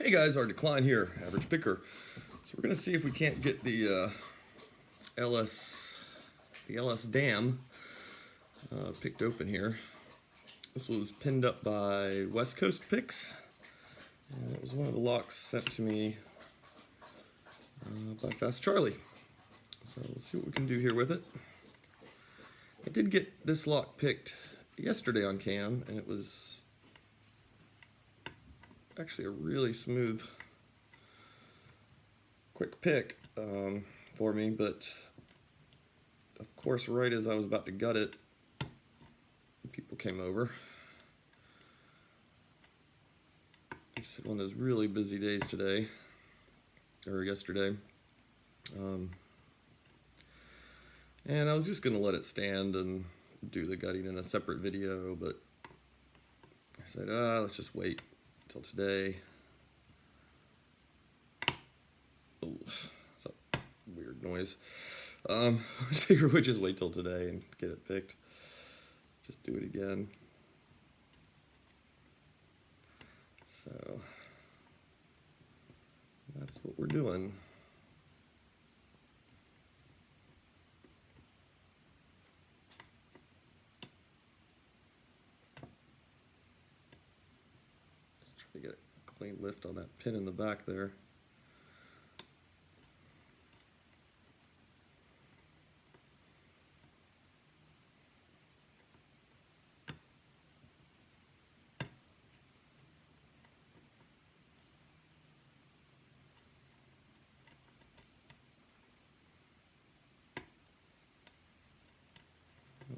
Hey guys, our decline here, average picker. So we're gonna see if we can't get the LSDAmn picked open here. This was pinned up by West Coast Picks. And it was one of the locks sent to me by Fast Charlie. So let's see what we can do here with it. I did get this lock picked yesterday on cam, and it was actually a really smooth, quick pick for me, but of course right as I was about to gut it, people came over. I just had one of those really busy days today, or yesterday, and I was just going to let it stand and do the gutting in a separate video, but I said, let's just wait till today. Oh, that's a weird noise. I figured we'd just wait till today and get it picked. Just do it again. So that's what we're doing. Just try to get a clean lift on that pin in the back there.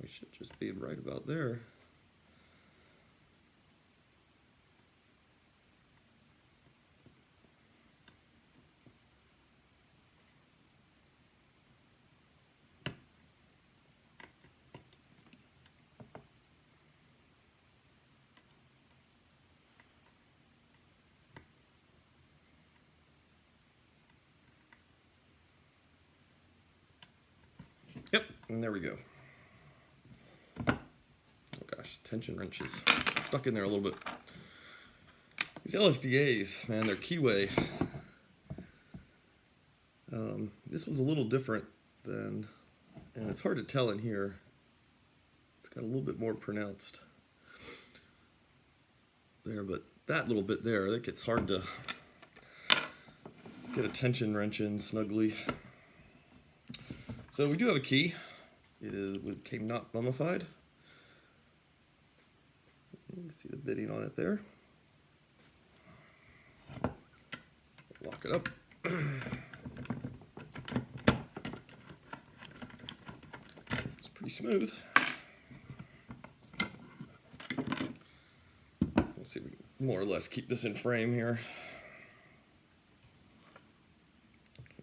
We should just be right about there. Yep, and there we go. Oh gosh, tension wrenches stuck in there a little bit. These LSDAs, man, they're keyway. This one's a little different than, and it's hard to tell in here. It's got a little bit more pronounced there, but that little bit there, that gets hard to get a tension wrench in snugly. So we do have a key. It came not mummified. You can see the bitting on it there. Lock it up. It's pretty smooth. Let's see if we can more or less keep this in frame here.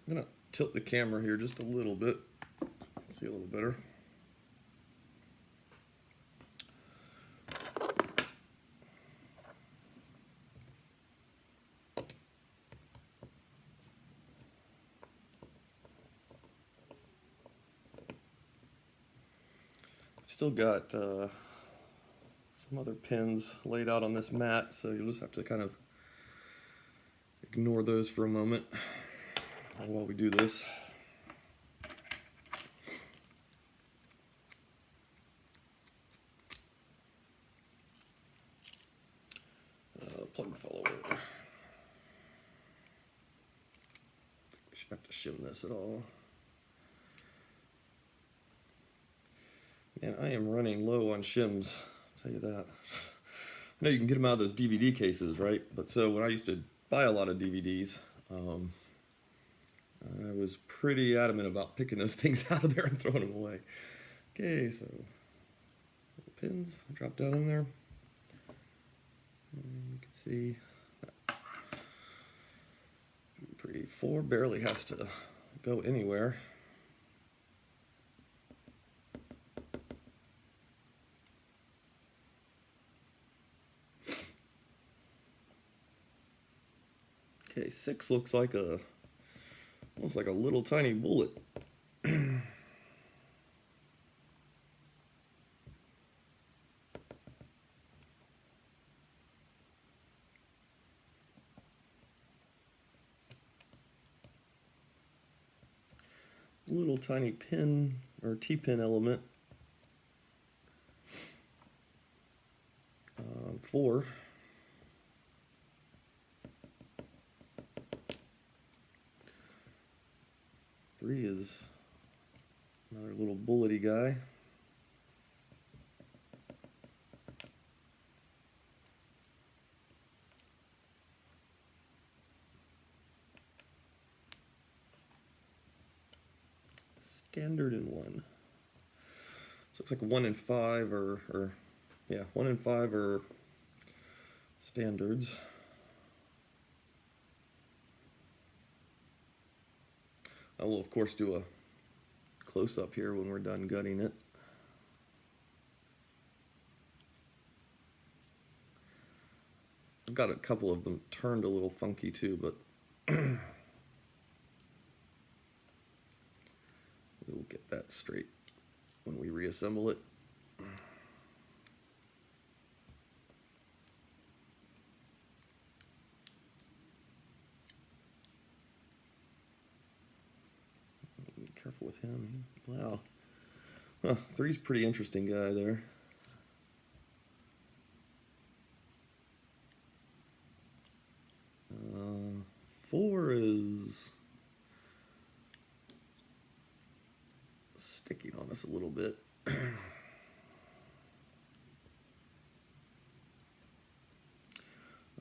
I'm gonna tilt the camera here just a little bit. See a little better. Still got some other pins laid out on this mat, so you'll just have to kind of ignore those for a moment while we do this. Plug fell over. I think we should have to shim this at all. Man, I am running low on shims, I'll tell you that. I know you can get them out of those DVD cases, right? But so when I used to buy a lot of DVDs, I was pretty adamant about picking those things out of there and throwing them away. Okay, so pins drop down in there. And you can see that 3, 4 barely has to go anywhere. Okay, 6 looks like almost like a little tiny bullet. little tiny pin or T-pin element. 4. Three is another little bullety guy. Standard in 1. So it's like 1 in 5 or yeah, 1 in 5 are standards. I will of course do a close-up here when we're done gutting it. I've got a couple of them turned a little funky too, but we'll get that straight when we reassemble it. Be careful with him. Wow. Huh, 3's pretty interesting guy there. Uh, 4 is sticking on us a little bit.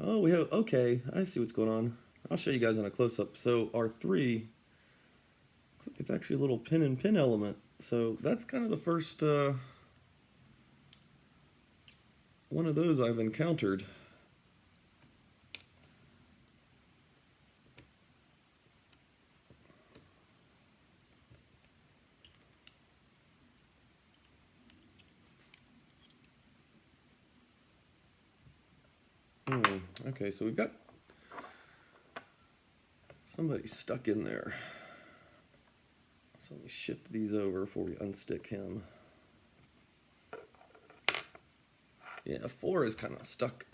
Oh, we have, okay, I see what's going on. I'll show you guys on a close-up. So our 3, looks like it's actually a little pin and pin element. So that's kind of the first one of those I've encountered. Okay, so we've got somebody stuck in there. So let me shift these over before we unstick him. Yeah, 4 is kind of stuck.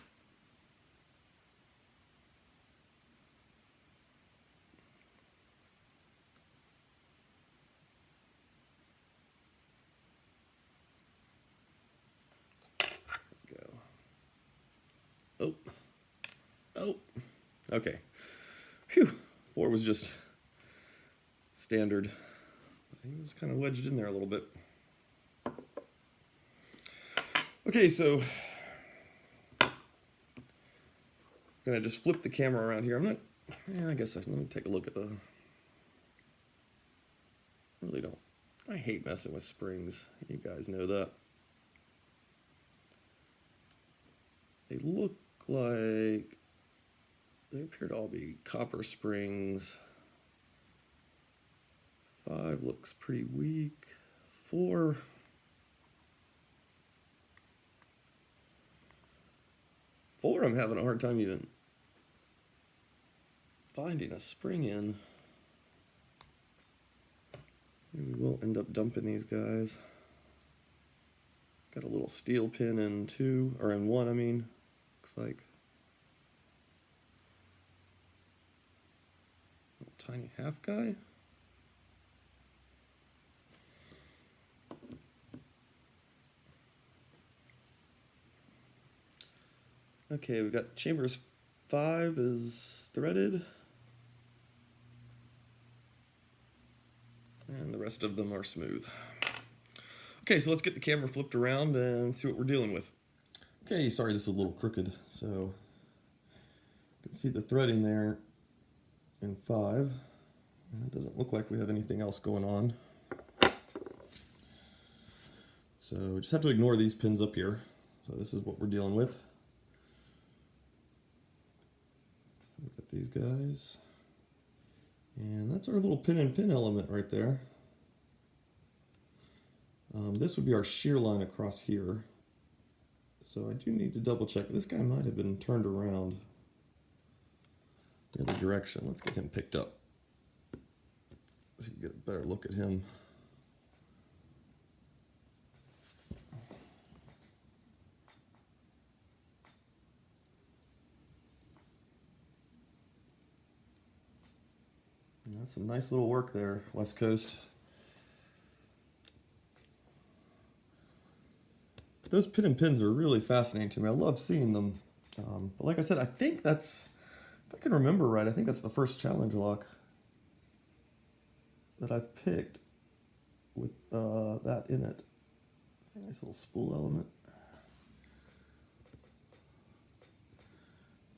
Go. Oh. Oh. Okay. Phew. 4 was just standard. He was kind of wedged in there a little bit. Okay, so I'm gonna just flip the camera around here. I'm not. Yeah, I guess let me take a look at the. Really don't. I hate messing with springs. You guys know that. They look like they appear to all be copper springs. 5 looks pretty weak. 4. I'm having a hard time even finding a spring in. Maybe we'll end up dumping these guys. Got a little steel pin in 2, or in 1, I mean. Looks like. Little tiny half guy. Okay, we've got chambers 5 is threaded. And the rest of them are smooth. Okay, so let's get the camera flipped around and see what we're dealing with. Okay, sorry this is a little crooked. So you can see the threading there in 5. And it doesn't look like we have anything else going on. So we just have to ignore these pins up here. So this is what we're dealing with. Look at these guys. And that's our little pin and pin element right there. This would be our shear line across here. So I do need to double check. This guy might have been turned around the other direction. Let's get him picked up so you can get a better look at him. That's some nice little work there, West Coast. those pin and pins are really fascinating to me. I love seeing them. But like I said, I think that's, if I can remember right, I think that's the first challenge lock that I've picked with that in it. Nice little spool element.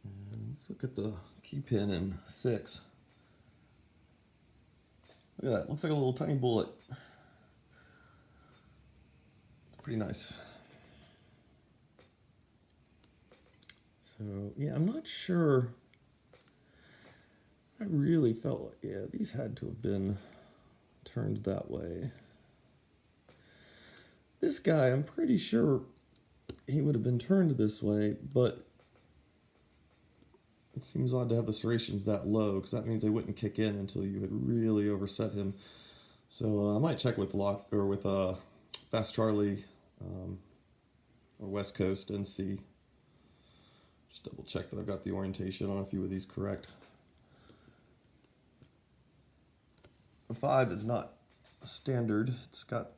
And let's look at the key pin in 6. Look at that, looks like a little tiny bullet. It's pretty nice. So yeah, I'm not sure. I really felt like, yeah, these had to have been turned that way. This guy, I'm pretty sure he would have been turned this way, but it seems odd to have the serrations that low, because that means they wouldn't kick in until you had really overset him. So I might check with Fast Charlie or West Coast and see. Just double check that I've got the orientation on a few of these correct. The 5 is not standard. It's got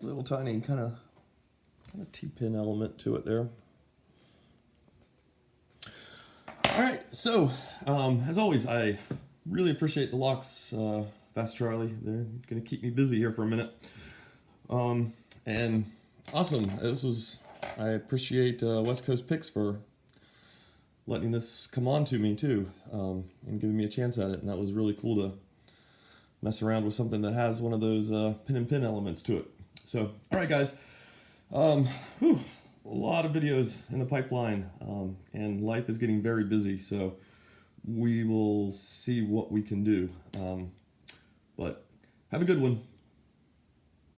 a little tiny kind of T-pin element to it there. All right, so as always, I really appreciate the locks, Fast Charlie. They're gonna keep me busy here for a minute. And awesome. I appreciate West Coast Picks for letting this come on to me too, and giving me a chance at it. And that was really cool to mess around with something that has one of those pin and pin elements to it. So, all right, guys. A lot of videos in the pipeline, and life is getting very busy, so we will see what we can do. But have a good one.